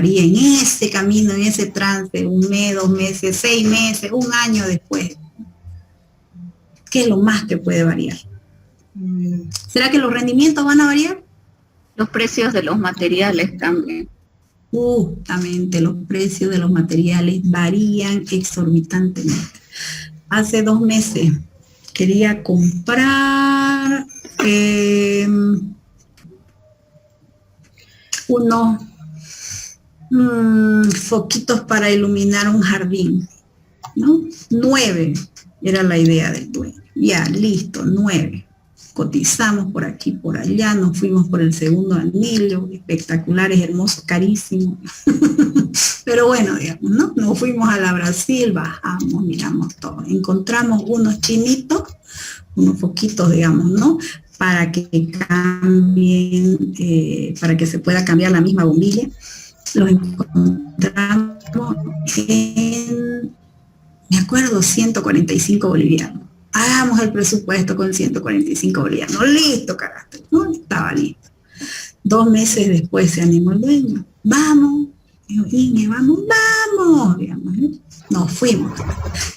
en ese camino, en ese trance, un mes, 2 meses, 6 meses, un año después? ¿Qué es lo más que puede variar? ¿Será que los rendimientos van a variar? Los precios de los materiales también. Justamente los precios de los materiales varían exorbitantemente. Hace 2 meses quería comprar unos foquitos para iluminar un jardín, ¿no? 9 era la idea del dueño. Ya, listo, 9. Cotizamos por aquí, por allá, nos fuimos por el segundo anillo, espectaculares, hermosos, carísimos. Pero bueno, digamos, ¿no? Nos fuimos a la Brasil, bajamos, miramos todo. Encontramos unos chinitos, unos foquitos, digamos, ¿no? Para que cambien, para que se pueda cambiar la misma bombilla. Los encontramos en, me acuerdo, 145 bolivianos. Hagamos el presupuesto con 145 bolivianos. Listo, carácter. No estaba listo. 2 meses después se animó el dueño. Vamos. Dijo, Inge, vamos, vamos. Digamos, ¿no? Nos fuimos.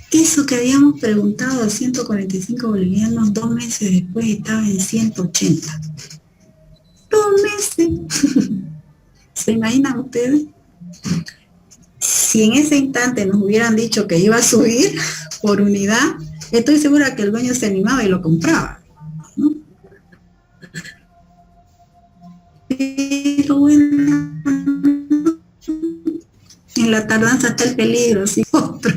Eso que habíamos preguntado de 145 bolivianos, 2 meses después estaba en 180. 2 meses. ¿Se imaginan ustedes? Si en ese instante nos hubieran dicho que iba a subir por unidad, estoy segura que el dueño se animaba y lo compraba, ¿no? Pero bueno, en la tardanza está el peligro, ¿sí? Otro.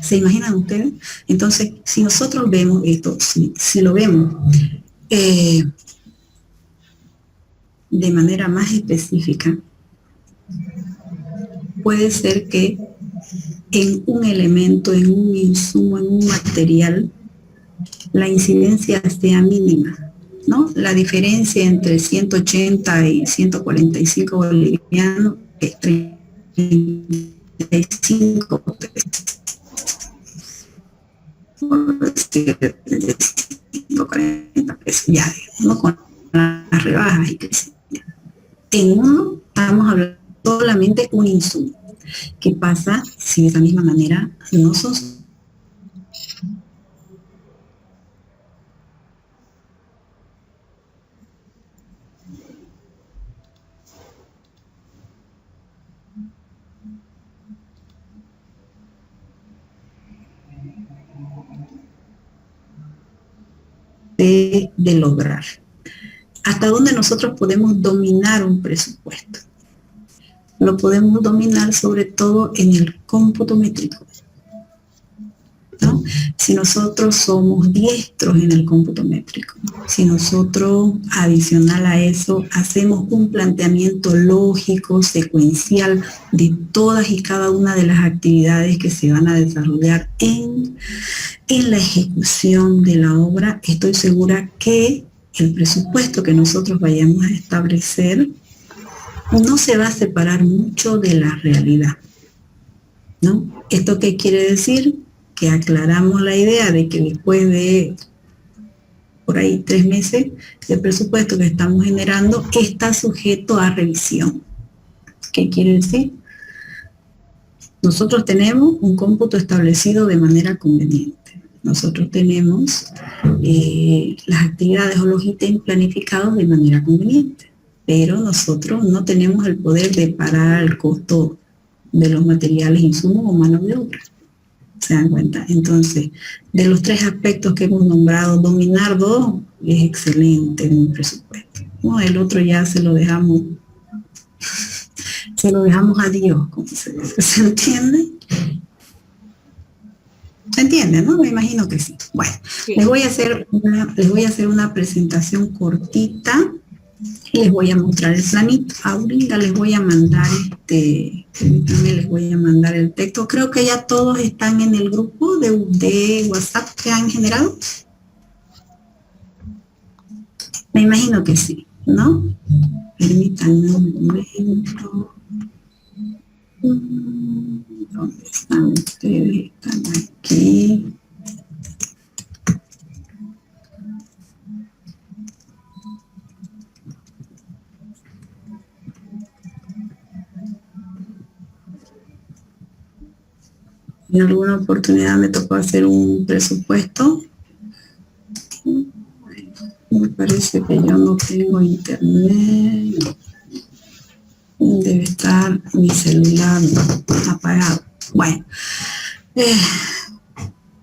¿Se imaginan ustedes? Entonces, si nosotros vemos esto, si lo vemos de manera más específica, puede ser que en un elemento, en un insumo, en un material, la incidencia sea mínima, ¿no? La diferencia entre 180 y 145 bolivianos es 35 pesos. Por decir, 35, 40 pesos, ya, ¿no? Con las rebajas y que en uno estamos hablando solamente un insumo. ¿Qué pasa si de esa misma manera no sos de lograr? ¿Hasta dónde nosotros podemos dominar un presupuesto? Lo podemos dominar sobre todo en el cómputo métrico, ¿no? Si nosotros somos diestros en el cómputo métrico, si nosotros adicional a eso hacemos un planteamiento lógico, secuencial de todas y cada una de las actividades que se van a desarrollar en la ejecución de la obra, estoy segura que el presupuesto que nosotros vayamos a establecer no se va a separar mucho de la realidad, ¿no? ¿Esto qué quiere decir? Que aclaramos la idea de que después de por ahí 3 meses, el presupuesto que estamos generando está sujeto a revisión. ¿Qué quiere decir? Nosotros tenemos un cómputo establecido de manera conveniente. Nosotros tenemos las actividades o los ítems planificados de manera conveniente, pero nosotros no tenemos el poder de parar el costo de los materiales, insumos o mano de obra. ¿Se dan cuenta? Entonces, de los 3 aspectos que hemos nombrado, dominar 2 es excelente en un presupuesto, ¿no? El otro ya se lo dejamos a Dios, como se dice. ¿Se entiende? ¿Se entiende, no? Me imagino que sí. Bueno, sí. Les voy a hacer una presentación cortita. Les voy a mostrar el planito. Ahorita les voy a mandar les voy a mandar el texto. Creo que ya todos están en el grupo de WhatsApp que han generado. Me imagino que sí, ¿no? Permítanme un momento. ¿Dónde están ustedes? Están aquí. En alguna oportunidad me tocó hacer un presupuesto. Me parece que yo no tengo internet. Debe estar mi celular apagado. Bueno,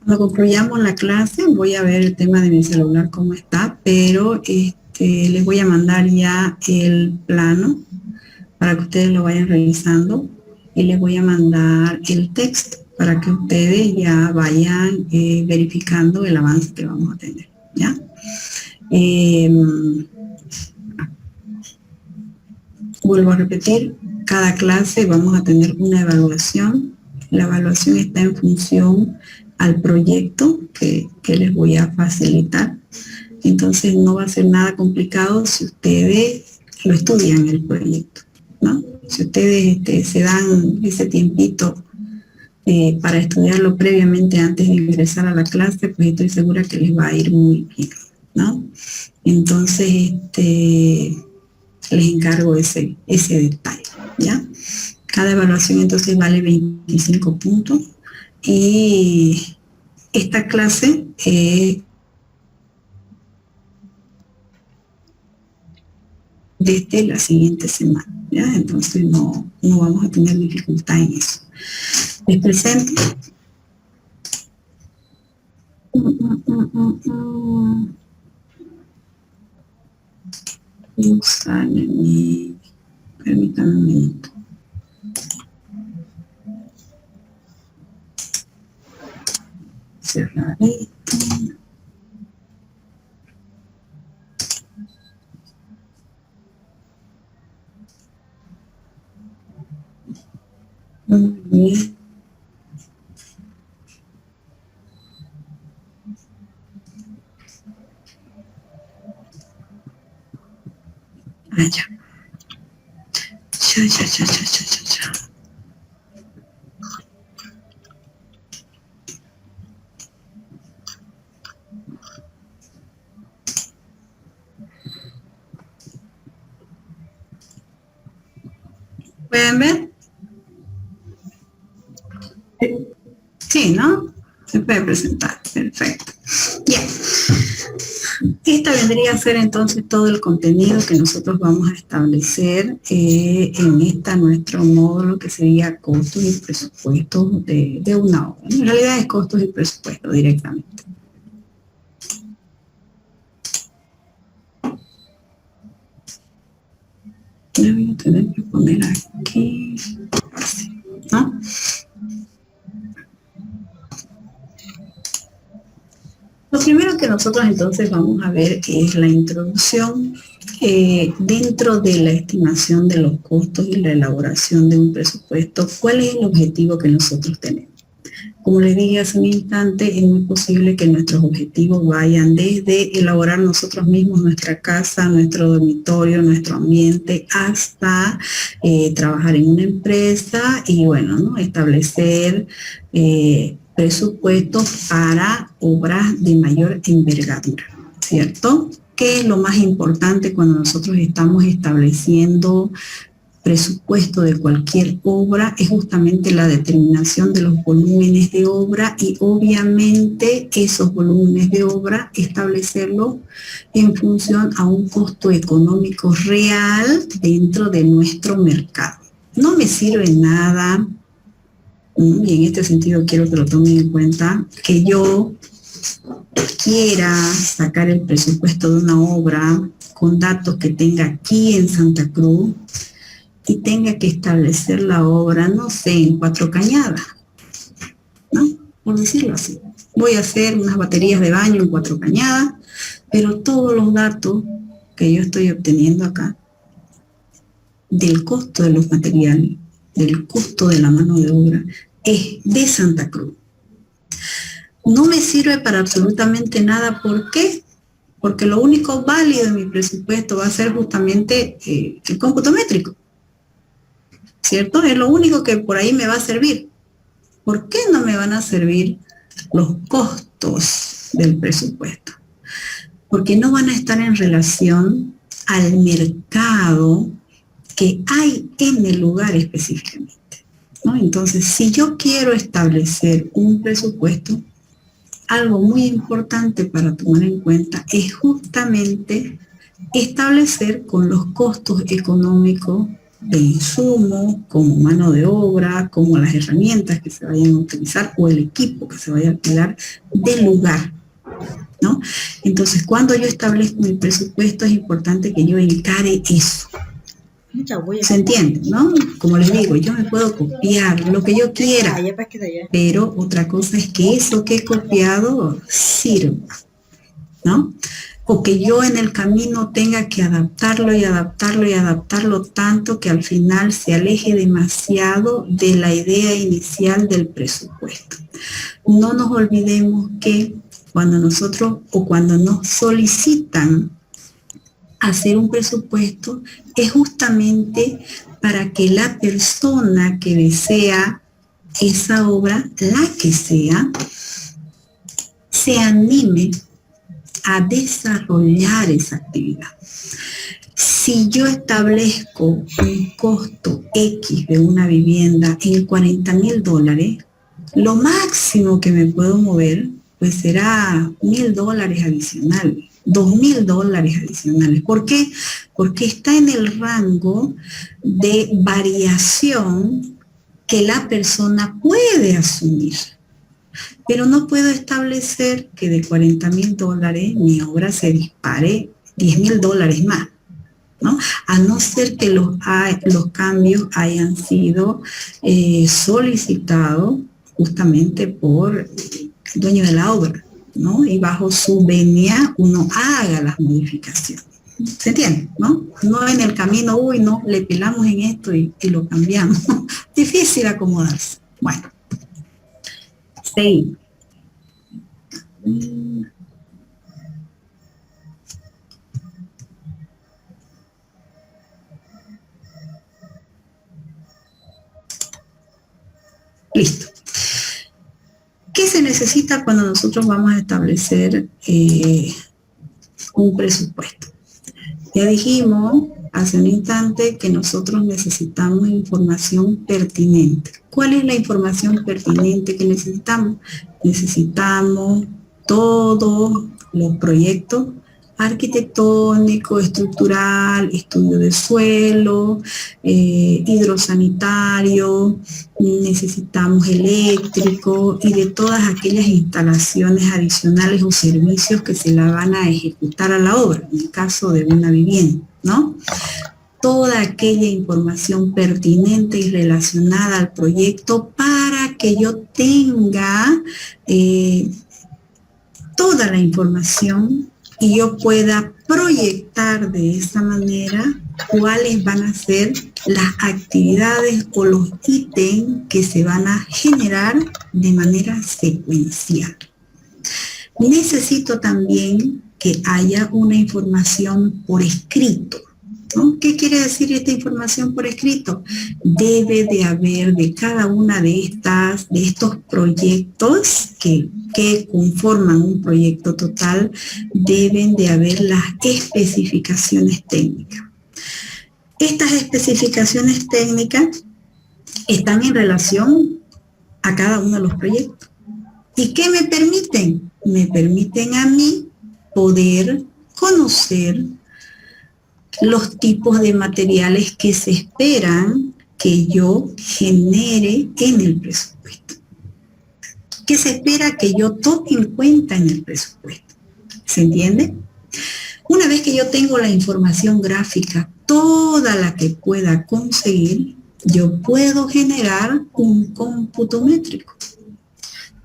cuando concluyamos la clase voy a ver el tema de mi celular cómo está, pero les voy a mandar ya el plano para que ustedes lo vayan revisando y les voy a mandar el texto para que ustedes ya vayan verificando el avance que vamos a tener, ¿ya? Vuelvo a repetir, cada clase vamos a tener una evaluación. La evaluación está en función al proyecto que les voy a facilitar. Entonces no va a ser nada complicado si ustedes lo estudian el proyecto, ¿no? Si ustedes se dan ese tiempito para estudiarlo previamente antes de ingresar a la clase, pues estoy segura que les va a ir muy bien, ¿no? Entonces, les encargo ese detalle, ¿ya? Cada evaluación entonces vale 25 puntos y esta clase desde la siguiente semana, ¿ya? Entonces no vamos a tener dificultad en eso. Les presento. Permítanme un minuto. Cerrar esto. Muy bien. Ya. ¿Pueden ver? Sí, ¿no? Se puede presentar. Perfecto. Bien. Esta vendría a ser entonces todo el contenido que nosotros vamos a establecer en nuestro módulo que sería costos y presupuestos de una obra. En realidad es costos y presupuestos directamente. Le voy a tener que poner aquí, ¿no? Lo primero que nosotros entonces vamos a ver es la introducción dentro de la estimación de los costos y la elaboración de un presupuesto. ¿Cuál es el objetivo que nosotros tenemos? Como les dije hace un instante, es muy posible que nuestros objetivos vayan desde elaborar nosotros mismos nuestra casa, nuestro dormitorio, nuestro ambiente, hasta trabajar en una empresa y bueno, ¿no? Establecer presupuestos para obras de mayor envergadura, ¿cierto? ¿Qué es lo más importante cuando nosotros estamos estableciendo presupuesto de cualquier obra? Es justamente la determinación de los volúmenes de obra y obviamente esos volúmenes de obra establecerlos en función a un costo económico real dentro de nuestro mercado. No me sirve nada, y en este sentido quiero que lo tomen en cuenta, que yo quiera sacar el presupuesto de una obra con datos que tenga aquí en Santa Cruz y tenga que establecer la obra, no sé, en Cuatro Cañadas, ¿no? Por decirlo así. Voy a hacer unas baterías de baño en Cuatro Cañadas, pero todos los datos que yo estoy obteniendo acá, del costo de los materiales, del costo de la mano de obra, es de Santa Cruz. No me sirve para absolutamente nada. ¿Por qué? Porque lo único válido en mi presupuesto va a ser justamente el cómputo métrico, ¿cierto? Es lo único que por ahí me va a servir. ¿Por qué no me van a servir los costos del presupuesto? Porque no van a estar en relación al mercado que hay en el lugar específicamente, ¿no? ¿no? Entonces, si yo quiero establecer un presupuesto, algo muy importante para tomar en cuenta es justamente establecer con los costos económicos de insumos, como mano de obra, como las herramientas que se vayan a utilizar o el equipo que se vaya a alquilar del lugar, ¿no? Entonces, cuando yo establezco mi presupuesto, es importante que yo encare eso. ¿Se entiende, no? Como les digo, yo me puedo copiar lo que yo quiera, pero otra cosa es que eso que he copiado sirva, ¿no? O que yo en el camino tenga que adaptarlo y adaptarlo y adaptarlo tanto que al final se aleje demasiado de la idea inicial del presupuesto. No nos olvidemos que cuando nosotros o cuando nos solicitan hacer un presupuesto es justamente para que la persona que desea esa obra, la que sea, se anime a desarrollar esa actividad. Si yo establezco un costo X de una vivienda en $40,000, lo máximo que me puedo mover pues será $1,000 adicionales, $2,000 adicionales. ¿Por qué? Porque está en el rango de variación que la persona puede asumir. Pero no puedo establecer que de $40,000 mi obra se dispare $10,000 más, ¿no? A no ser que los cambios hayan sido solicitados justamente por el dueño de la obra, ¿no? Y bajo su venia uno haga las modificaciones. ¿Se entiende? ¿No? No en el camino, uy, no, le pelamos en esto y lo cambiamos. Difícil acomodarse. Bueno. Seguimos. Listo. ¿Qué se necesita cuando nosotros vamos a establecer un presupuesto? Ya dijimos hace un instante que nosotros necesitamos información pertinente. ¿Cuál es la información pertinente que necesitamos? Necesitamos todos los proyectos arquitectónico, estructural, estudio de suelo, hidrosanitario, necesitamos eléctrico y de todas aquellas instalaciones adicionales o servicios que se la van a ejecutar a la obra, en el caso de una vivienda, ¿no? Toda aquella información pertinente y relacionada al proyecto para que yo tenga toda la información y yo pueda proyectar de esa manera cuáles van a ser las actividades o los ítems que se van a generar de manera secuencial. Necesito también que haya una información por escrito, ¿no? ¿Qué quiere decir esta información por escrito? Debe de haber de cada una de estos proyectos que conforman un proyecto total, deben de haber las especificaciones técnicas. Estas especificaciones técnicas están en relación a cada uno de los proyectos. ¿Y qué me permiten? Me permiten a mí poder conocer los tipos de materiales que se esperan que yo genere en el presupuesto. ¿Qué se espera que yo tome en cuenta en el presupuesto? ¿Se entiende? Una vez que yo tengo la información gráfica, toda la que pueda conseguir, yo puedo generar un cómputo métrico.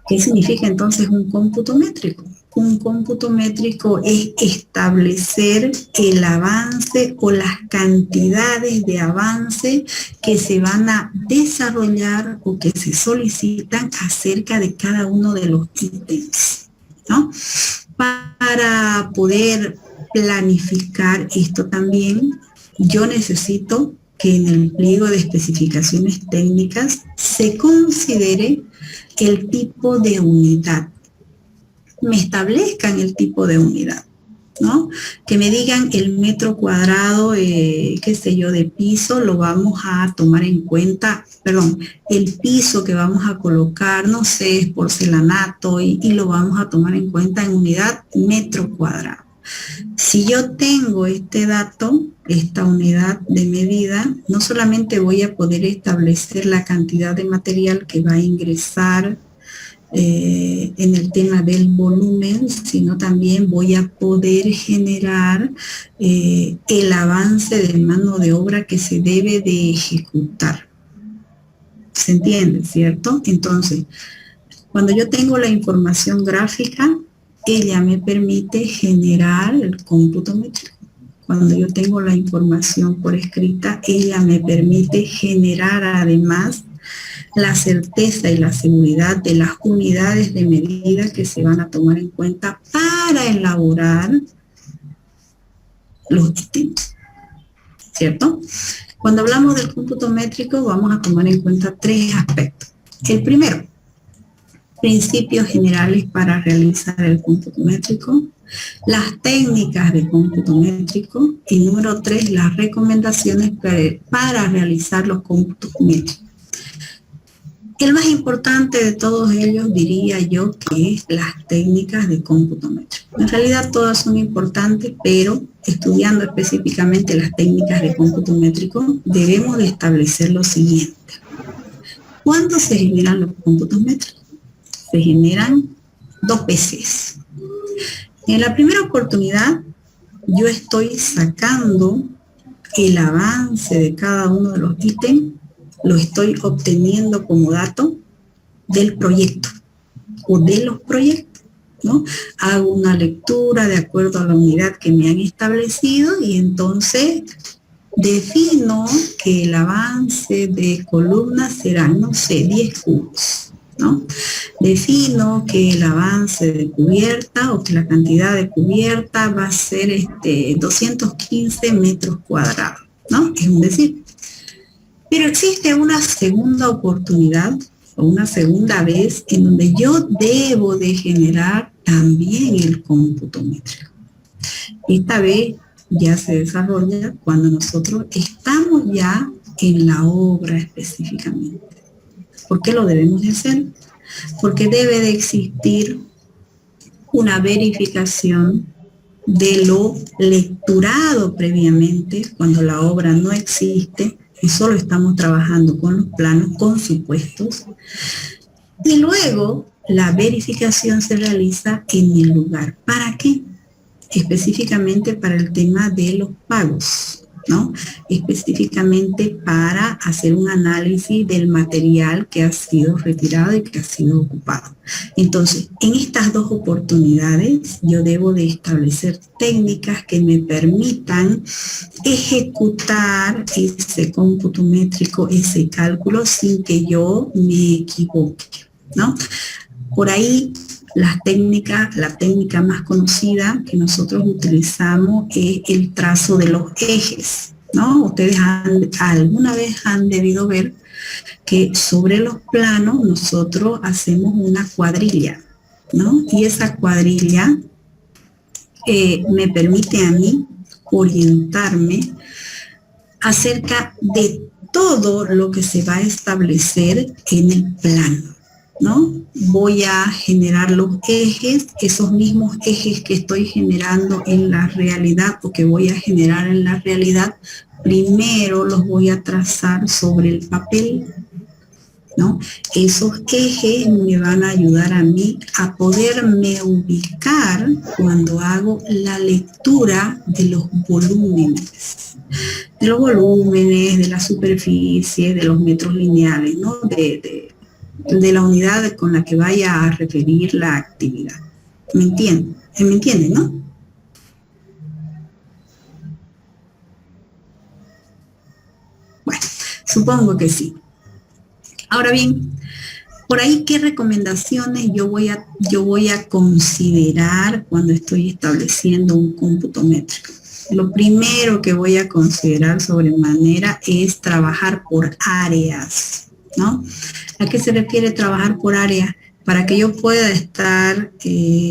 ¿Qué significa entonces un cómputo métrico? Un cómputo métrico es establecer el avance o las cantidades de avance que se van a desarrollar o que se solicitan acerca de cada uno de los ítems, ¿no? Para poder planificar esto también, yo necesito que en el pliego de especificaciones técnicas se considere el tipo de unidad. Me establezcan el tipo de unidad. ¿no? Que me digan el metro cuadrado, qué sé yo, de piso, lo vamos a tomar en cuenta, perdón, el piso que vamos a colocar, no sé, es porcelanato y lo vamos a tomar en cuenta en unidad metro cuadrado. Si yo tengo este dato, esta unidad de medida, no solamente voy a poder establecer la cantidad de material que va a ingresar en el tema del volumen, sino también voy a poder generar el avance de mano de obra que se debe de ejecutar. ¿Se entiende, cierto? Entonces, cuando yo tengo la información gráfica, ella me permite generar el cómputo métrico. Cuando yo tengo la información por escrita, ella me permite generar además la certeza y la seguridad de las unidades de medida que se van a tomar en cuenta para elaborar los ítems, ¿cierto? Cuando hablamos del cómputo métrico, vamos a tomar en cuenta tres aspectos. El primero, principios generales para realizar el cómputo métrico, las técnicas de cómputo métrico y número 3, las recomendaciones para realizar los cómputos métricos. El más importante de todos ellos diría yo que es las técnicas de cómputo métrico. En realidad todas son importantes, pero estudiando específicamente las técnicas de cómputo métrico debemos de establecer lo siguiente. ¿Cuándo se generan los cómputos métricos? Se generan dos veces. En la primera oportunidad yo estoy sacando el avance de cada uno de los ítems, lo estoy obteniendo como dato del proyecto o de los proyectos, ¿no? Hago una lectura de acuerdo a la unidad que me han establecido y entonces defino que el avance de columnas será, no sé, 10 cubos, ¿no? Defino que el avance de cubierta o que la cantidad de cubierta va a ser 215 metros cuadrados, ¿no? Es un decir. Pero existe una segunda oportunidad o una segunda vez en donde yo debo de generar también el cómputo métrico. Esta vez ya se desarrolla cuando nosotros estamos ya en la obra específicamente. ¿Por qué lo debemos de hacer? Porque debe de existir una verificación de lo lecturado previamente cuando la obra no existe y solo estamos trabajando con los planos, con supuestos. Y luego la verificación se realiza en el lugar. ¿Para qué? Específicamente para el tema de los pagos, ¿no? Específicamente para hacer un análisis del material que ha sido retirado y que ha sido ocupado. Entonces, en estas dos oportunidades, yo debo de establecer técnicas que me permitan ejecutar ese cómputo métrico, ese cálculo, sin que yo me equivoque, ¿no? Por ahí, la técnica más conocida que nosotros utilizamos es el trazo de los ejes, ¿no? Ustedes alguna vez han debido ver que sobre los planos nosotros hacemos una cuadrilla, ¿no? Y esa cuadrilla me permite a mí orientarme acerca de todo lo que se va a establecer en el plano, ¿no? Voy a generar los ejes, esos mismos ejes que estoy generando en la realidad o que voy a generar en la realidad, primero los voy a trazar sobre el papel, ¿no? Esos ejes me van a ayudar a mí a poderme ubicar cuando hago la lectura de los volúmenes. De los volúmenes, de la superficie, de los metros lineales, ¿no? De la unidad con la que vaya a referir la actividad. ¿Me entienden? ¿Me entienden, no? Bueno, supongo que sí. Ahora bien, por ahí, ¿qué recomendaciones yo voy a considerar cuando estoy estableciendo un cómputo métrico? Lo primero que voy a considerar sobremanera es trabajar por áreas, ¿no? ¿A qué se refiere trabajar por áreas? Para que yo pueda estar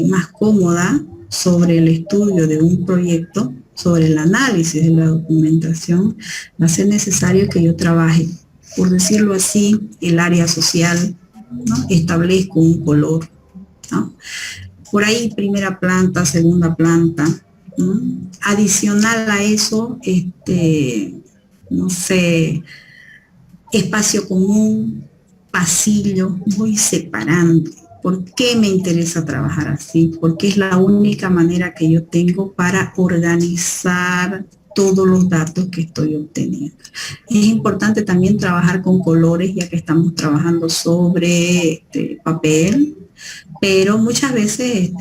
más cómoda sobre el estudio de un proyecto, sobre el análisis de la documentación, va a ser necesario que yo trabaje, por decirlo así, el área social, ¿no? Establezco un color, ¿no? Por ahí primera planta, segunda planta, ¿no? Adicional a eso, no sé, espacio común, pasillo, voy separando. ¿Por qué me interesa trabajar así? Porque es la única manera que yo tengo para organizar todos los datos que estoy obteniendo. Es importante también trabajar con colores, ya que estamos trabajando sobre papel, pero muchas veces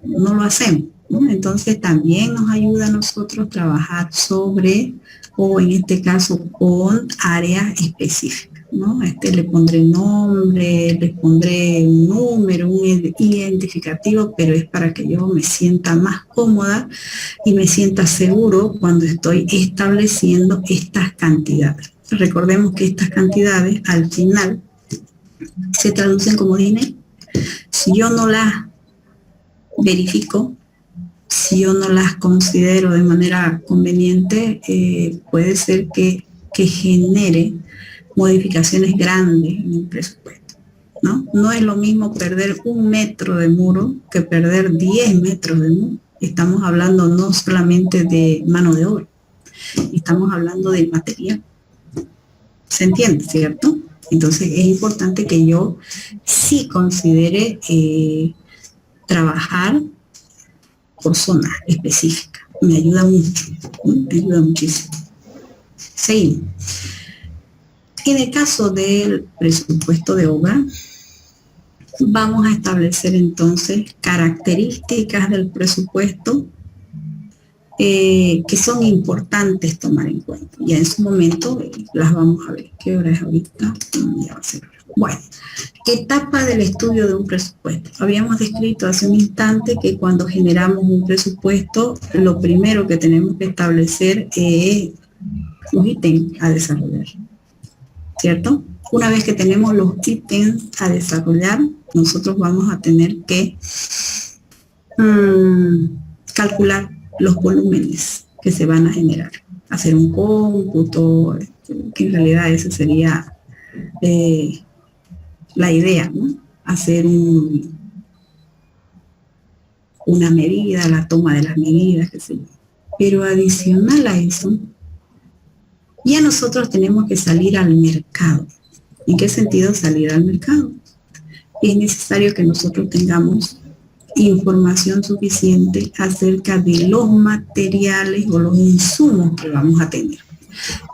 no lo hacemos, ¿no? Entonces también nos ayuda a nosotros trabajar sobre, o en este caso con áreas específicas, ¿no? Le pondré nombre, les pondré un número, un identificativo, pero es para que yo me sienta más cómoda y me sienta seguro cuando estoy estableciendo estas cantidades. Recordemos que estas cantidades al final se traducen como dinero. Si yo no las verifico, si yo no las considero de manera conveniente, puede ser que genere modificaciones grandes en el presupuesto, ¿no? No es lo mismo perder 1 metro de muro que perder 10 metros de muro. Estamos hablando no solamente de mano de obra, estamos hablando de material. ¿Se entiende, cierto? Entonces es importante que yo sí considere trabajar por zona específica. Me ayuda mucho, ¿no? Me ayuda muchísimo. Seguimos. En el caso del presupuesto de obra, vamos a establecer entonces características del presupuesto que son importantes tomar en cuenta. Ya en su momento las vamos a ver. ¿Qué hora es ahorita? Ya va a ser hora. Bueno, etapa del estudio de un presupuesto. Habíamos descrito hace un instante que cuando generamos un presupuesto, lo primero que tenemos que establecer es los ítems a desarrollar, ¿cierto? Una vez que tenemos los ítems a desarrollar, nosotros vamos a tener que calcular los volúmenes que se van a generar, hacer un cómputo, que en realidad esa sería la idea, ¿no? Hacer una medida, la toma de las medidas, qué sé yo. Pero adicional a eso, ya nosotros tenemos que salir al mercado. ¿En qué sentido salir al mercado? Es necesario que nosotros tengamos información suficiente acerca de los materiales o los insumos que vamos a tener.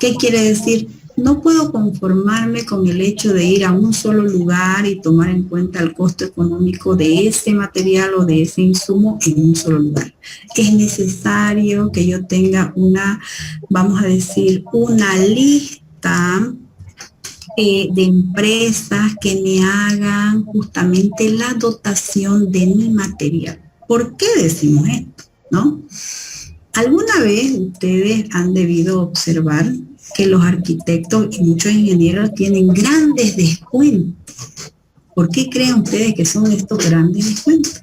¿Qué quiere decir? No puedo conformarme con el hecho de ir a un solo lugar y tomar en cuenta el costo económico de ese material o de ese insumo en un solo lugar. Es necesario que yo tenga vamos a decir, una lista de empresas que me hagan justamente la dotación de mi material. ¿Por qué decimos esto? ¿No? ¿Alguna vez ustedes han debido observar que los arquitectos y muchos ingenieros tienen grandes descuentos? ¿Por qué creen ustedes que son estos grandes descuentos?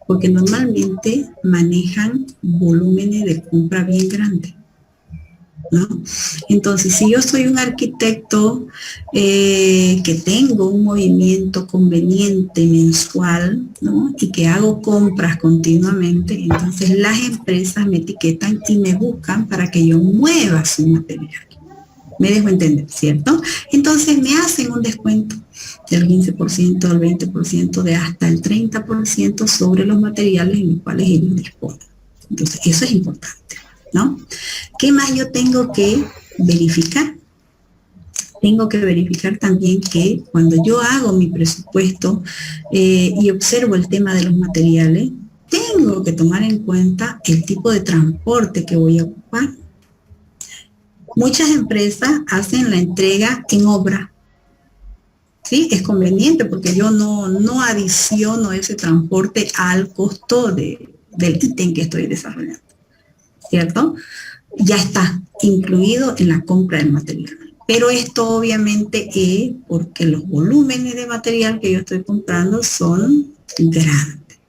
Porque normalmente manejan volúmenes de compra bien grandes, ¿no? Entonces, si yo soy un arquitecto que tengo un movimiento conveniente mensual, ¿no? Y que hago compras continuamente, entonces las empresas me etiquetan y me buscan para que yo mueva su material. Me dejo entender, ¿cierto? Entonces me hacen un descuento del 15%, del 20%, de hasta el 30% sobre los materiales en los cuales ellos disponen. Entonces, eso es importante, ¿no? ¿Qué más yo tengo que verificar? Tengo que verificar también que cuando yo hago mi presupuesto y observo el tema de los materiales, tengo que tomar en cuenta el tipo de transporte que voy a ocupar. Muchas empresas hacen la entrega en obra. Sí, es conveniente porque yo no adiciono ese transporte al costo del ítem que estoy desarrollando, ¿cierto? Ya está incluido en la compra del material. Pero esto obviamente es porque los volúmenes de material que yo estoy comprando son grandes.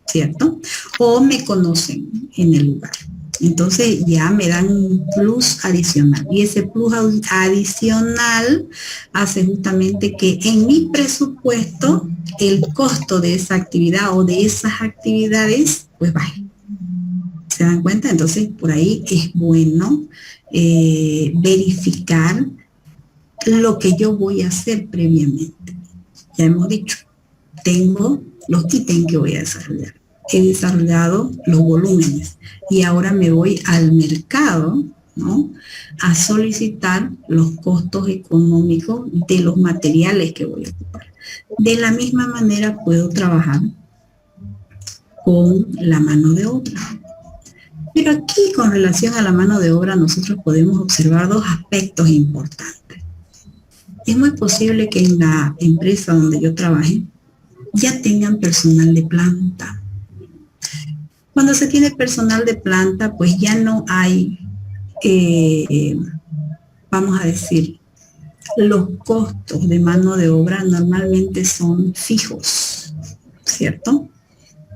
¿cierto? O me conocen en el lugar. Entonces ya me dan un plus adicional. Y ese plus adicional hace justamente que en mi presupuesto el costo de esa actividad o de esas actividades pues baje. ¿Se dan cuenta? Entonces por ahí es bueno verificar lo que yo voy a hacer previamente. Ya hemos dicho, tengo los ítems que voy a desarrollar. He desarrollado los volúmenes y ahora me voy al mercado, ¿no?, a solicitar los costos económicos de los materiales que voy a ocupar. De la misma manera puedo trabajar con la mano de obra. Pero aquí, con relación a la mano de obra, nosotros podemos observar dos aspectos importantes. Es muy posible que en la empresa donde yo trabaje ya tengan personal de planta. Cuando se tiene personal de planta, pues ya no hay, vamos a decir, los costos de mano de obra normalmente son fijos, ¿cierto?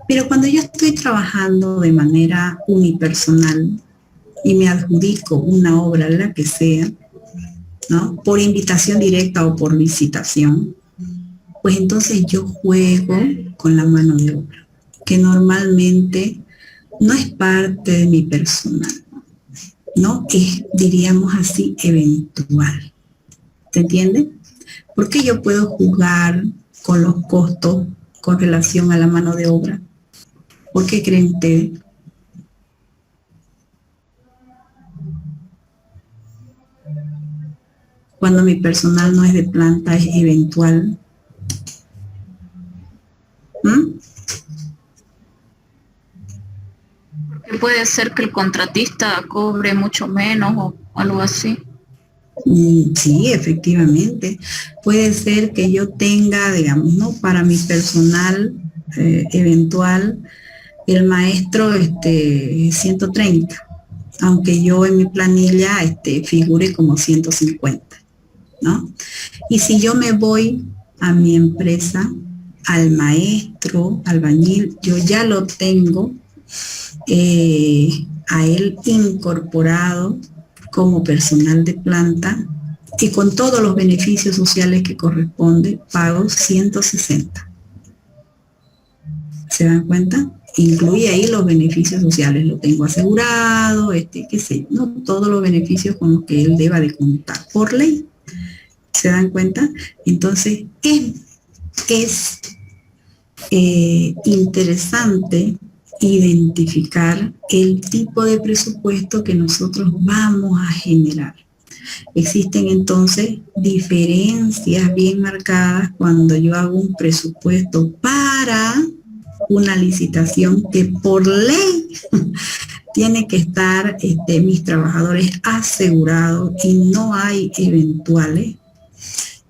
Pero cuando yo estoy trabajando de manera unipersonal y me adjudico una obra, la que sea, ¿no?, por invitación directa o por licitación, pues entonces yo juego con la mano de obra, que normalmente no es parte de mi personal, ¿no? Es, diríamos así, eventual. ¿Se entiende? Porque yo puedo jugar con los costos con relación a la mano de obra. ¿Por qué creen ustedes? Cuando mi personal no es de planta, es eventual. Porque puede ser que el contratista cobre mucho menos o algo así. Sí, efectivamente. Puede ser que yo tenga, digamos, ¿no?, para mi personal eventual, el maestro 130, aunque yo en mi planilla figure como 150, ¿no? Y si yo me voy a mi empresa, al maestro, albañil, yo ya lo tengo a él incorporado como personal de planta y con todos los beneficios sociales que corresponde, pago 160. ¿Se dan cuenta? Incluye ahí los beneficios sociales, lo tengo asegurado, qué sé, no, todos los beneficios con los que él deba de contar por ley. ¿Se dan cuenta? Entonces, es interesante identificar el tipo de presupuesto que nosotros vamos a generar. Existen entonces diferencias bien marcadas cuando yo hago un presupuesto para una licitación que por ley tiene que estar mis trabajadores asegurados y no hay eventuales,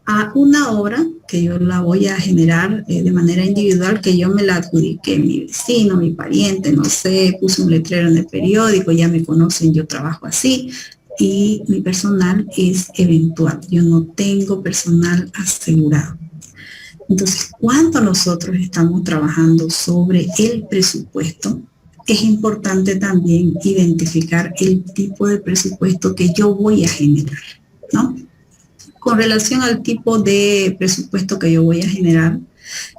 a una obra que yo la voy a generar de manera individual, que yo me la adjudiqué, mi vecino, mi pariente, no sé, puse un letrero en el periódico, ya me conocen, yo trabajo así, y mi personal es eventual, yo no tengo personal asegurado. Entonces, cuando nosotros estamos trabajando sobre el presupuesto, es importante también identificar el tipo de presupuesto que yo voy a generar, ¿no? Con relación al tipo de presupuesto que yo voy a generar,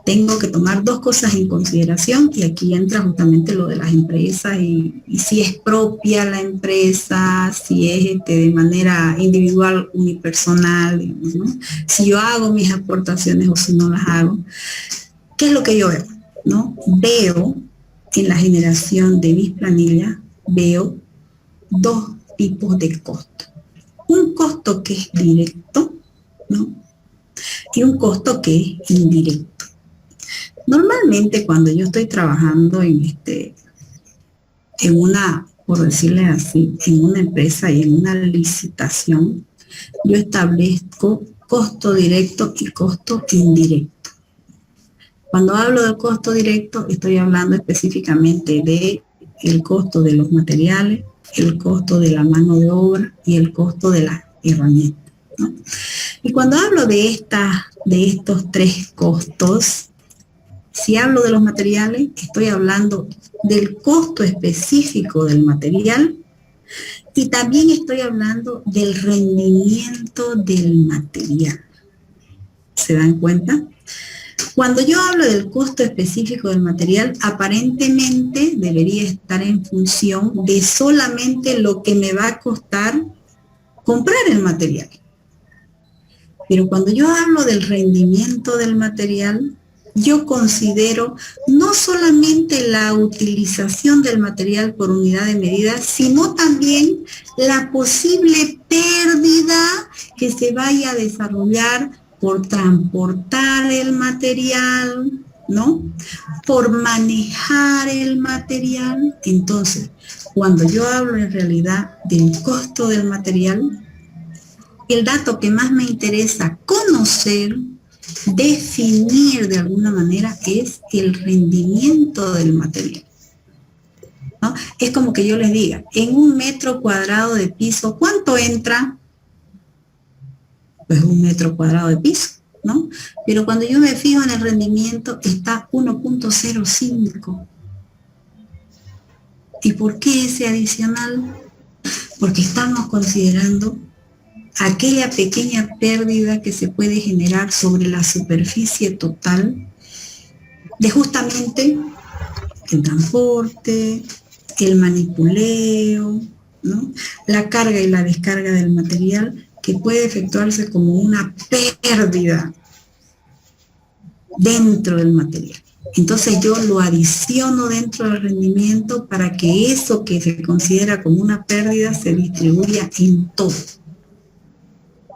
tengo que tomar dos cosas en consideración, y aquí entra justamente lo de las empresas y si es propia la empresa, si es de manera individual, unipersonal, digamos, ¿no? Si yo hago mis aportaciones o si no las hago. ¿Qué es lo que yo veo? ¿No? Veo en la generación de mis planillas, veo dos tipos de costo. Un costo que es directo, ¿no?, y un costo que es indirecto. Normalmente cuando yo estoy trabajando en una, por decirle así, en una empresa y en una licitación, yo establezco costo directo y costo indirecto. Cuando hablo de costo directo, estoy hablando específicamente de el costo de los materiales, el costo de la mano de obra y el costo de las herramientas, ¿no? Y cuando hablo de estos tres costos, Si hablo de los materiales, estoy hablando del costo específico del material y también estoy hablando del rendimiento del material. ¿Se dan cuenta? Cuando yo hablo del costo específico del material, aparentemente debería estar en función de solamente lo que me va a costar comprar el material. Pero cuando yo hablo del rendimiento del material, yo considero no solamente la utilización del material por unidad de medida, sino también la posible pérdida que se vaya a desarrollar por transportar el material, ¿no? Por manejar el material. Entonces, cuando yo hablo en realidad del costo del material, el dato que más me interesa conocer, definir de alguna manera, es el rendimiento del material, ¿no? Es como que yo les diga, en 1 metro cuadrado de piso, ¿cuánto entra? Pues 1 metro cuadrado de piso, ¿no? Pero cuando yo me fijo en el rendimiento, está 1.05. ¿Y por qué ese adicional? Porque estamos considerando aquella pequeña pérdida que se puede generar sobre la superficie total de justamente el transporte, el manipuleo, ¿no? La carga y la descarga del material, que puede efectuarse como una pérdida dentro del material. Entonces yo lo adiciono dentro del rendimiento para que eso que se considera como una pérdida se distribuya en todo.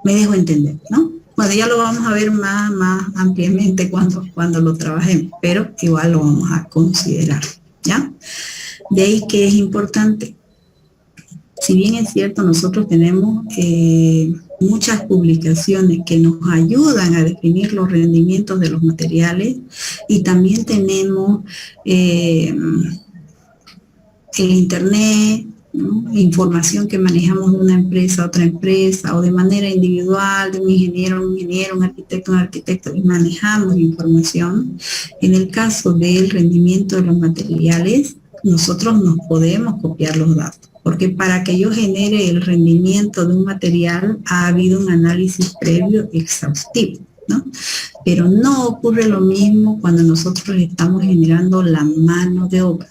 Me dejo entender, ¿no? Bueno, ya lo vamos a ver más ampliamente cuando lo trabajemos, pero igual lo vamos a considerar, ¿ya? De ahí que es importante. Si bien es cierto, nosotros tenemos muchas publicaciones que nos ayudan a definir los rendimientos de los materiales, y también tenemos el internet, ¿no? Información que manejamos de una empresa a otra empresa, o de manera individual, de un ingeniero a un ingeniero, un arquitecto, y manejamos información. En el caso del rendimiento de los materiales, nosotros nos podemos copiar los datos, porque para que yo genere el rendimiento de un material ha habido un análisis previo exhaustivo, ¿no? Pero no ocurre lo mismo cuando nosotros estamos generando la mano de obra.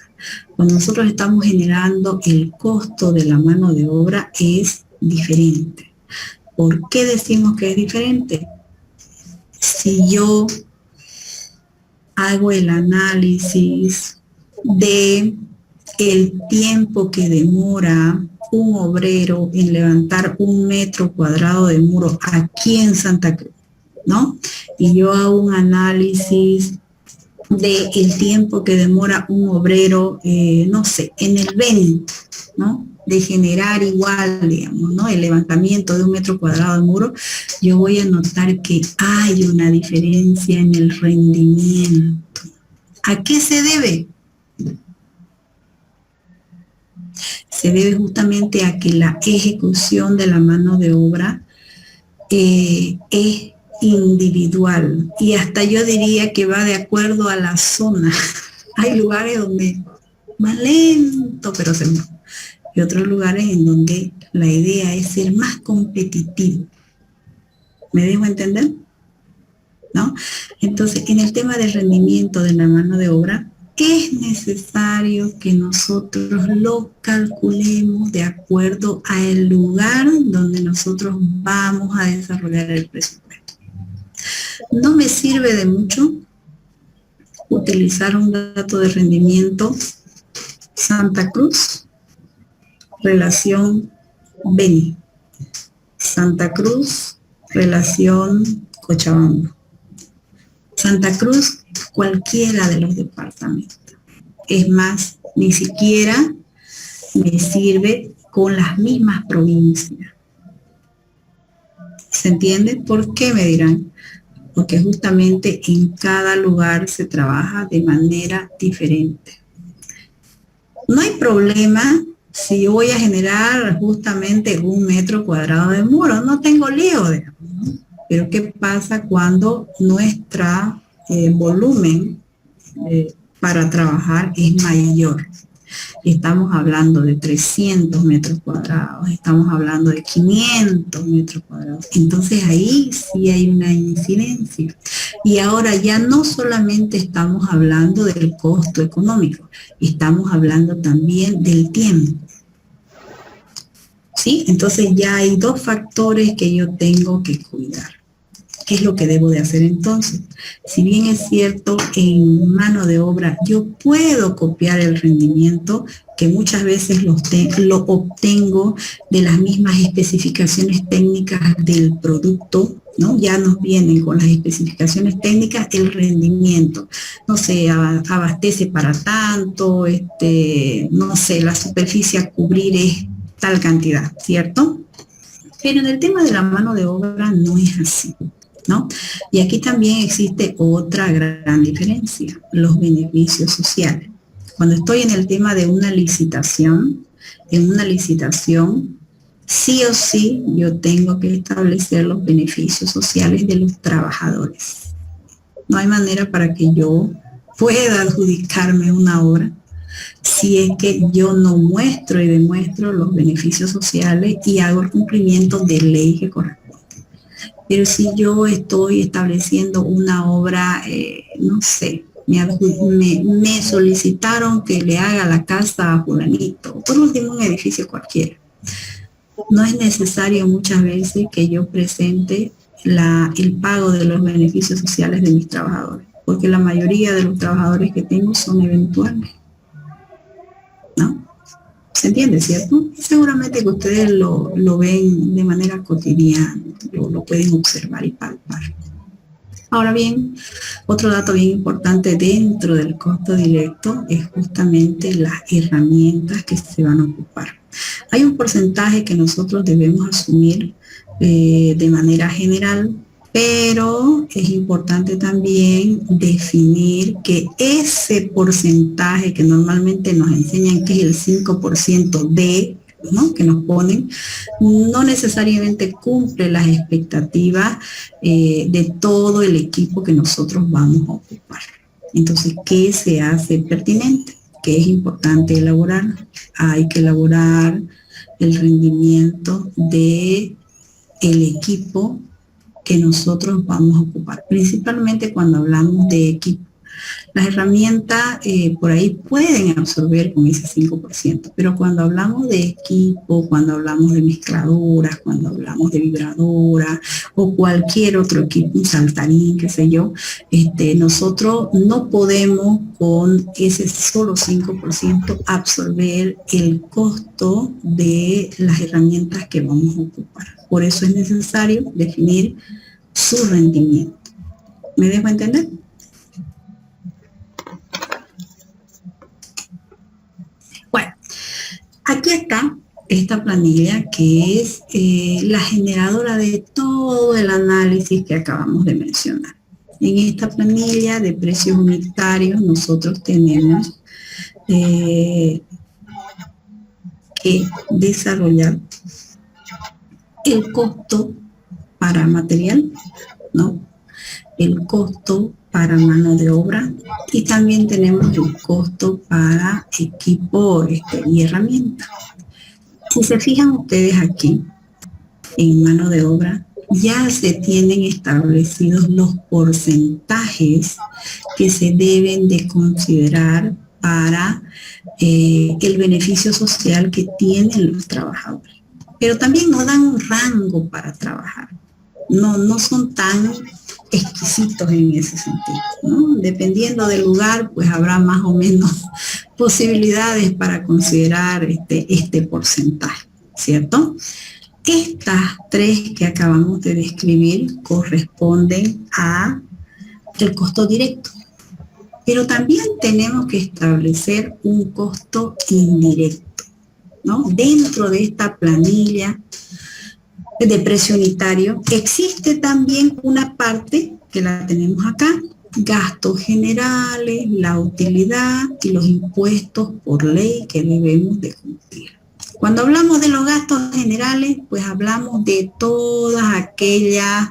Cuando nosotros estamos generando el costo de la mano de obra, es diferente. ¿Por qué decimos que es diferente? Si yo hago el análisis de el tiempo que demora un obrero en levantar 1 metro cuadrado de muro aquí en Santa Cruz, ¿no? Y yo hago un análisis de el tiempo que demora un obrero, no sé, en el Beni, ¿no? De generar igual, digamos, ¿no? El levantamiento de 1 metro cuadrado de muro, yo voy a notar que hay una diferencia en el rendimiento. ¿A qué se debe? Se debe justamente a que la ejecución de la mano de obra es individual, y hasta yo diría que va de acuerdo a la zona. Hay lugares donde va lento, pero se mueve, y otros lugares en donde la idea es ser más competitivo. ¿Me dejo entender? ¿No? Entonces, en el tema del rendimiento de la mano de obra, es necesario que nosotros lo calculemos de acuerdo al lugar donde nosotros vamos a desarrollar el presupuesto. No me sirve de mucho utilizar un dato de rendimiento Santa Cruz, relación Beni. Santa Cruz, relación Cochabamba. Santa Cruz, cualquiera de los departamentos. Es más, ni siquiera me sirve con las mismas provincias. ¿Se entiende? ¿Por qué, me dirán? Porque justamente en cada lugar se trabaja de manera diferente. No hay problema si yo voy a generar justamente 1 metro cuadrado de muro, no tengo lío, digamos, ¿no? Pero ¿qué pasa cuando nuestro volumen para trabajar es mayor. Estamos hablando de 300 metros cuadrados, estamos hablando de 500 metros cuadrados. Entonces ahí sí hay una incidencia. Y ahora ya no solamente estamos hablando del costo económico, estamos hablando también del tiempo. ¿Sí? Entonces ya hay dos factores que yo tengo que cuidar. ¿Qué es lo que debo de hacer entonces? Si bien es cierto, en mano de obra yo puedo copiar el rendimiento, que muchas veces lo obtengo de las mismas especificaciones técnicas del producto, ¿no? Ya nos vienen con las especificaciones técnicas el rendimiento. No sé, abastece para tanto, no sé, la superficie a cubrir es tal cantidad, ¿cierto? Pero en el tema de la mano de obra no es así, ¿no? Y aquí también existe otra gran diferencia, los beneficios sociales. Cuando estoy en el tema de una licitación, en una licitación, sí o sí yo tengo que establecer los beneficios sociales de los trabajadores. No hay manera para que yo pueda adjudicarme una obra si es que yo no muestro y demuestro los beneficios sociales y hago el cumplimiento de ley que corresponde. Pero si yo estoy estableciendo una obra, no sé, me solicitaron que le haga la casa a fulanito, por último un edificio cualquiera. No es necesario muchas veces que yo presente el pago de los beneficios sociales de mis trabajadores, porque la mayoría de los trabajadores que tengo son eventuales, ¿no? ¿Se entiende, cierto? Seguramente que ustedes lo ven de manera cotidiana, lo pueden observar y palpar. Ahora bien, otro dato bien importante dentro del costo directo es justamente las herramientas que se van a ocupar. Hay un porcentaje que nosotros debemos asumir de manera general, pero es importante también definir que ese porcentaje que normalmente nos enseñan que es el 5% de, ¿no?, que nos ponen, no necesariamente cumple las expectativas de todo el equipo que nosotros vamos a ocupar. Entonces, ¿qué se hace pertinente? ¿Qué es importante elaborar? Hay que elaborar el rendimiento de el equipo que nosotros vamos a ocupar, principalmente cuando hablamos de equipo. Las herramientas por ahí pueden absorber con ese 5%, pero cuando hablamos de equipo, cuando hablamos de mezcladoras, cuando hablamos de vibradoras o cualquier otro equipo, un saltarín, qué sé yo, nosotros no podemos con ese solo 5% absorber el costo de las herramientas que vamos a ocupar. Por eso es necesario definir su rendimiento. ¿Me dejo entender? Bueno, aquí está esta planilla que es la generadora de todo el análisis que acabamos de mencionar. En esta planilla de precios unitarios nosotros tenemos que desarrollar el costo para material, ¿no?, el costo para mano de obra, y también tenemos el costo para equipo y herramientas. Si se fijan ustedes aquí, en mano de obra, ya se tienen establecidos los porcentajes que se deben de considerar para el beneficio social que tienen los trabajadores. Pero también nos dan un rango para trabajar. No son tan exquisitos en ese sentido, ¿no? Dependiendo del lugar, pues habrá más o menos posibilidades para considerar este porcentaje, ¿cierto? Estas tres que acabamos de describir corresponden a el costo directo, pero también tenemos que establecer un costo indirecto, ¿no? Dentro de esta planilla de precio unitario existe también una parte que la tenemos acá: gastos generales, la utilidad y los impuestos por ley que debemos de cumplir. Cuando hablamos de los gastos generales, pues hablamos de todas aquellas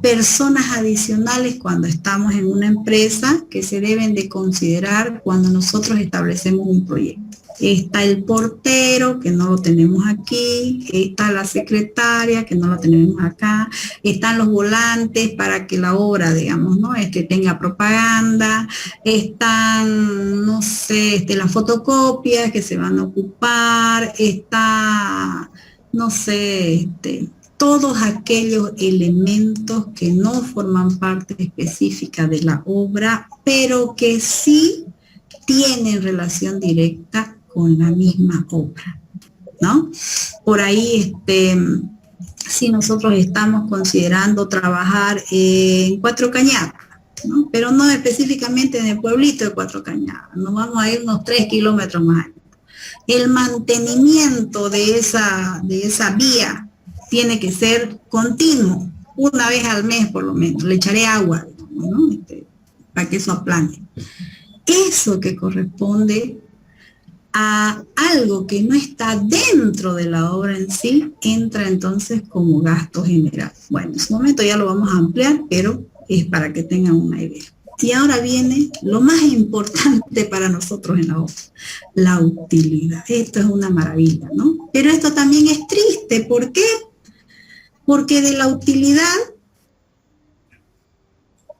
personas adicionales cuando estamos en una empresa que se deben de considerar cuando nosotros establecemos un proyecto. Está el portero, que no lo tenemos aquí, está la secretaria, que no lo tenemos acá, están los volantes para que la obra, digamos, ¿no? Tenga propaganda, están, no sé, las fotocopias que se van a ocupar, está, no sé, todos aquellos elementos que no forman parte específica de la obra, pero que sí tienen relación directa con la misma obra, ¿no? Por ahí, si nosotros estamos considerando trabajar en Cuatro Cañadas, ¿no? Pero no específicamente en el pueblito de Cuatro Cañadas, nos vamos a ir unos 3 kilómetros más allá. El mantenimiento de esa vía tiene que ser continuo, una vez al mes por lo menos, le echaré agua, ¿no? Para que eso aplane. Eso que corresponde a algo que no está dentro de la obra en sí, entra entonces como gasto general. Bueno, en su momento ya lo vamos a ampliar, pero es para que tengan una idea. Y ahora viene lo más importante para nosotros en la obra, la utilidad. Esto es una maravilla, ¿no? Pero esto también es triste. ¿Por qué? Porque de la utilidad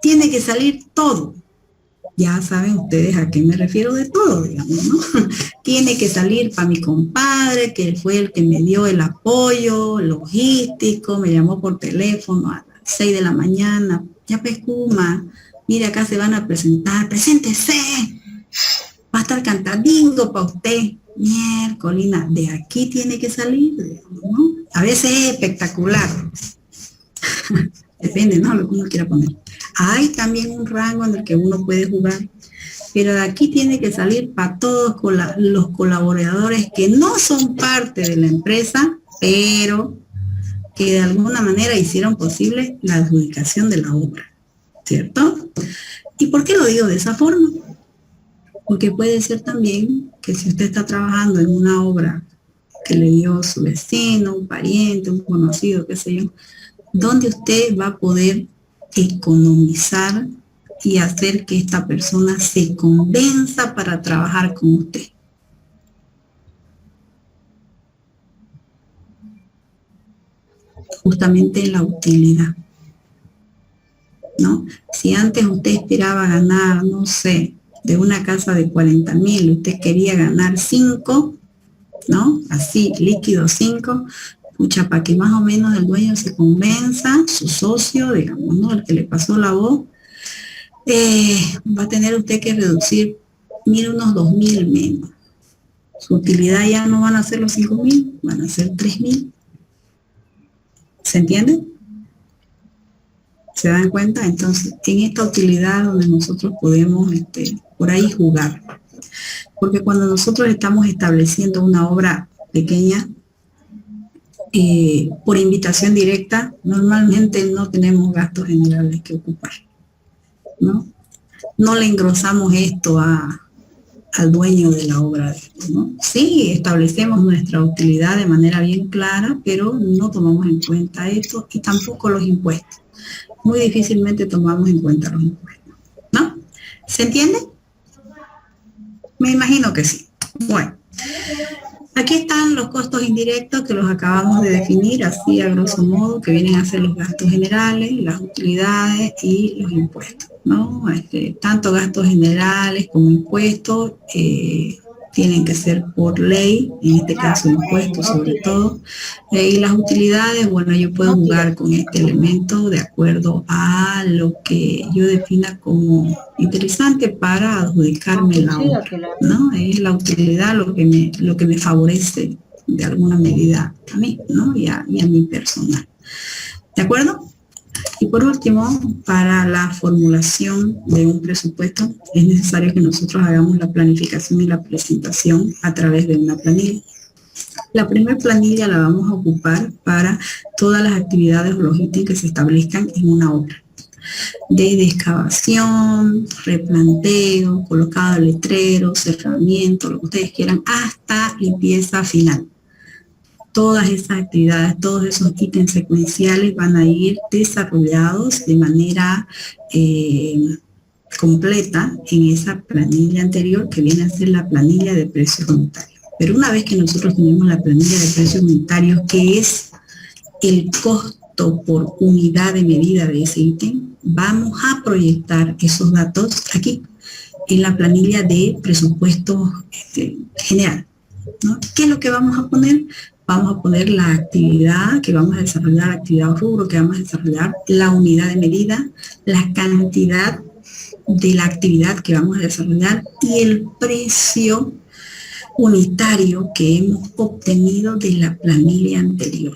tiene que salir todo. Ya saben ustedes a qué me refiero de todo, digamos, ¿no? Tiene que salir para mi compadre, que fue el que me dio el apoyo logístico, me llamó por teléfono a las 6 de la mañana, ya pescuma, mire, acá se van a presentar, preséntese, va a estar cantadingo para usted. Miércolina, de aquí tiene que salir, digamos, ¿no? A veces es espectacular. Depende, ¿no? Lo que uno quiera poner. Hay también un rango en el que uno puede jugar, pero de aquí tiene que salir para todos los colaboradores que no son parte de la empresa, pero que de alguna manera hicieron posible la adjudicación de la obra, ¿cierto? ¿Y por qué lo digo de esa forma? Porque puede ser también que si usted está trabajando en una obra que le dio su vecino, un pariente, un conocido, qué sé yo, donde usted va a poder economizar y hacer que esta persona se convenza para trabajar con usted. Justamente en la utilidad, ¿no? Si antes usted esperaba ganar, no sé, de una casa de 40.000, usted quería ganar 5, ¿no? Así, líquido 5, pucha, para que más o menos el dueño se convenza, su socio, digamos, ¿no? El que le pasó la voz, va a tener usted que reducir, mire, unos 2.000 menos. Su utilidad ya no van a ser los 5.000, van a ser 3.000. ¿Se entiende? ¿Se dan cuenta? Entonces, en esta utilidad donde nosotros podemos por ahí jugar. Porque cuando nosotros estamos estableciendo una obra pequeña, por invitación directa, normalmente no tenemos gastos generales que ocupar, ¿no? No le engrosamos esto al dueño de la obra, ¿no? Sí, establecemos nuestra utilidad de manera bien clara, pero no tomamos en cuenta esto y tampoco los impuestos. Muy difícilmente tomamos en cuenta los impuestos, ¿no? ¿Se entiende? Me imagino que sí. Bueno, aquí están los costos indirectos que los acabamos de definir, así a grosso modo, que vienen a ser los gastos generales, las utilidades y los impuestos, ¿no? Tanto gastos generales como impuestos tienen que ser por ley, en este caso impuestos sobre todo, y las utilidades, bueno, yo puedo jugar con este elemento de acuerdo a lo que yo defina como interesante para adjudicarme la obra, ¿no? Es la utilidad lo que me favorece de alguna medida a mí, ¿no? Y a mi personal. ¿De acuerdo? Y por último, para la formulación de un presupuesto es necesario que nosotros hagamos la planificación y la presentación a través de una planilla. La primera planilla la vamos a ocupar para todas las actividades o logísticas que se establezcan en una obra. desde excavación, replanteo, colocado de letreros, cerramiento, lo que ustedes quieran, hasta limpieza final. Todas esas actividades, todos esos ítems secuenciales van a ir desarrollados de manera completa en esa planilla anterior, que viene a ser la planilla de precios unitarios. Pero una vez que nosotros tenemos la planilla de precios unitarios, que es el costo por unidad de medida de ese ítem, vamos a proyectar esos datos aquí en la planilla de presupuesto general, ¿no? ¿Qué es lo que vamos a poner? Vamos a poner la actividad que vamos a desarrollar, actividad o rubro que vamos a desarrollar, la unidad de medida, la cantidad de la actividad que vamos a desarrollar y el precio unitario que hemos obtenido de la planilla anterior,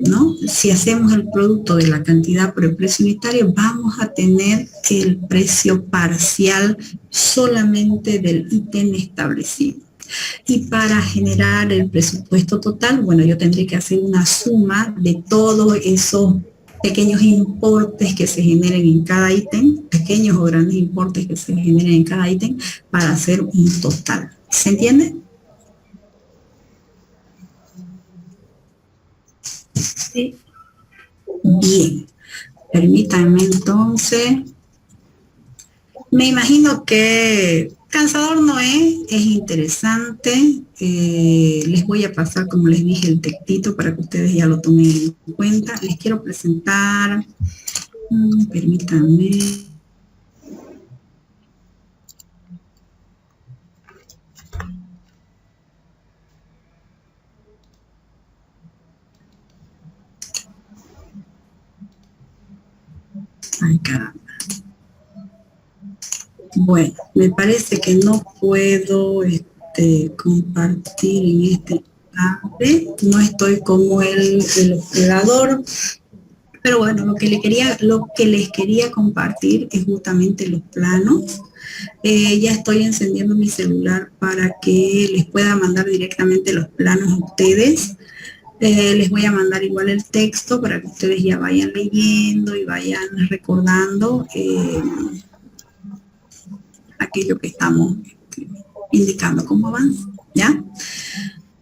¿no? Si hacemos el producto de la cantidad por el precio unitario, vamos a tener el precio parcial solamente del ítem establecido. Y para generar el presupuesto total, bueno, yo tendré que hacer una suma de todos esos pequeños importes que se generen en cada ítem, pequeños o grandes importes que se generen en cada ítem, para hacer un total. ¿Se entiende? Sí. Bien, permítanme entonces. Me imagino que cansador no es interesante. Les voy a pasar, como les dije, el textito para que ustedes ya lo tomen en cuenta. Les quiero presentar, permítanme. Ay, caramba. Bueno, me parece que no puedo compartir en este instante. No estoy como el operador. Pero bueno, lo que les quería compartir es justamente los planos. Ya estoy encendiendo mi celular para que les pueda mandar directamente los planos a ustedes. Les voy a mandar igual el texto para que ustedes ya vayan leyendo y vayan recordando aquello que estamos indicando cómo van, ¿ya?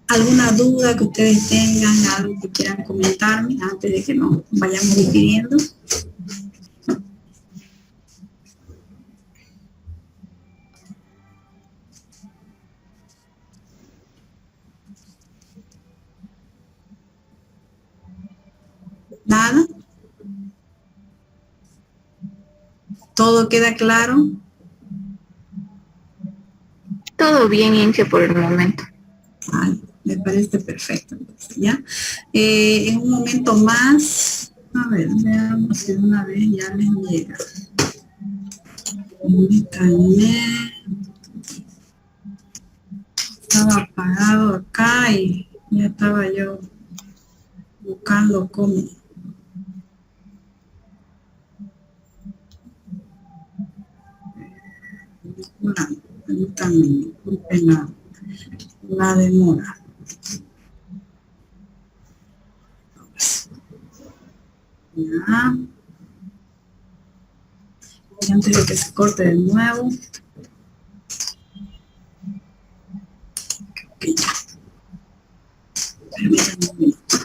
¿Alguna duda que ustedes tengan, algo que quieran comentarme antes de que nos vayamos despidiendo? ¿Nada? ¿Todo queda claro? Todo bien, Inge, por el momento. Ay, me parece perfecto. Entonces, ¿ya? En un momento más, a ver, veamos si una vez ya les llega. Permítanme. Estaba apagado acá y ya estaba yo buscando cómo. Permítanme, disculpen la demora. Ya. Y antes de que se corte de nuevo. Ok, ya. Permítanme un minuto.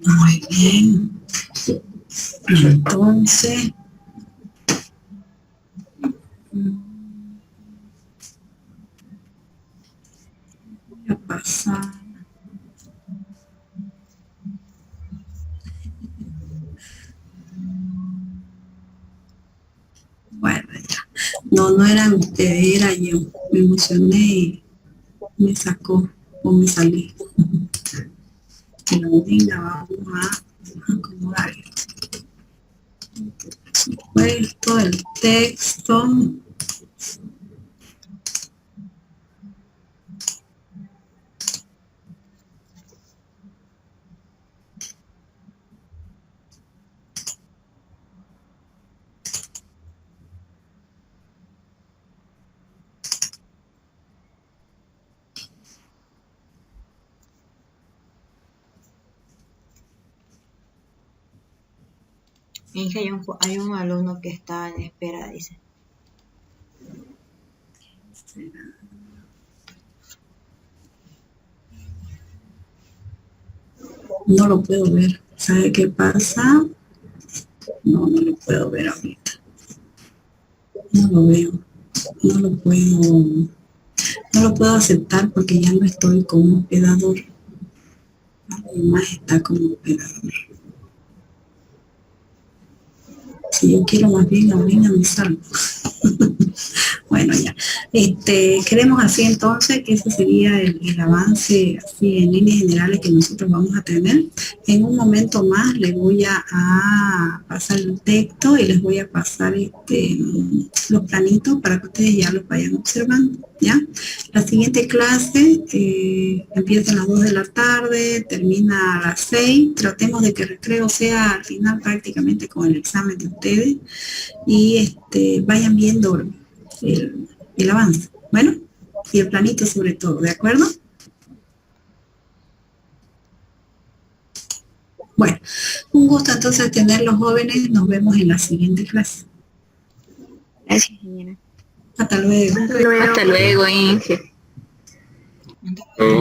Muy bien. Entonces, voy a pasar. Bueno, ya. No eran ustedes, era yo. Me emocioné y me sacó o me salí. Pero venga, vamos a acomodar esto, el texto. Inge, hay un alumno que está en espera, dice. No lo puedo ver. ¿Sabe qué pasa? No, no lo puedo ver ahorita. No lo veo. No lo puedo. No lo puedo aceptar porque ya no estoy como hospedador. Además está como hospedador. Si yo quiero más bien abrir a mi salvo. Bueno, ya. Queremos así entonces que ese sería el avance así en líneas generales que nosotros vamos a tener. En un momento más les voy a pasar el texto y les voy a pasar los planitos para que ustedes ya los vayan observando, ¿ya? La siguiente clase empieza a las 2 de la tarde, termina a las 6. Tratemos de que el recreo sea al final prácticamente con el examen de ustedes y vayan viendo el avance. Bueno, y el planito sobre todo, ¿de acuerdo? Bueno, un gusto entonces tenerlos jóvenes. Nos vemos en la siguiente clase. Gracias, señora. Hasta luego. Hasta luego, Inge. Hasta luego.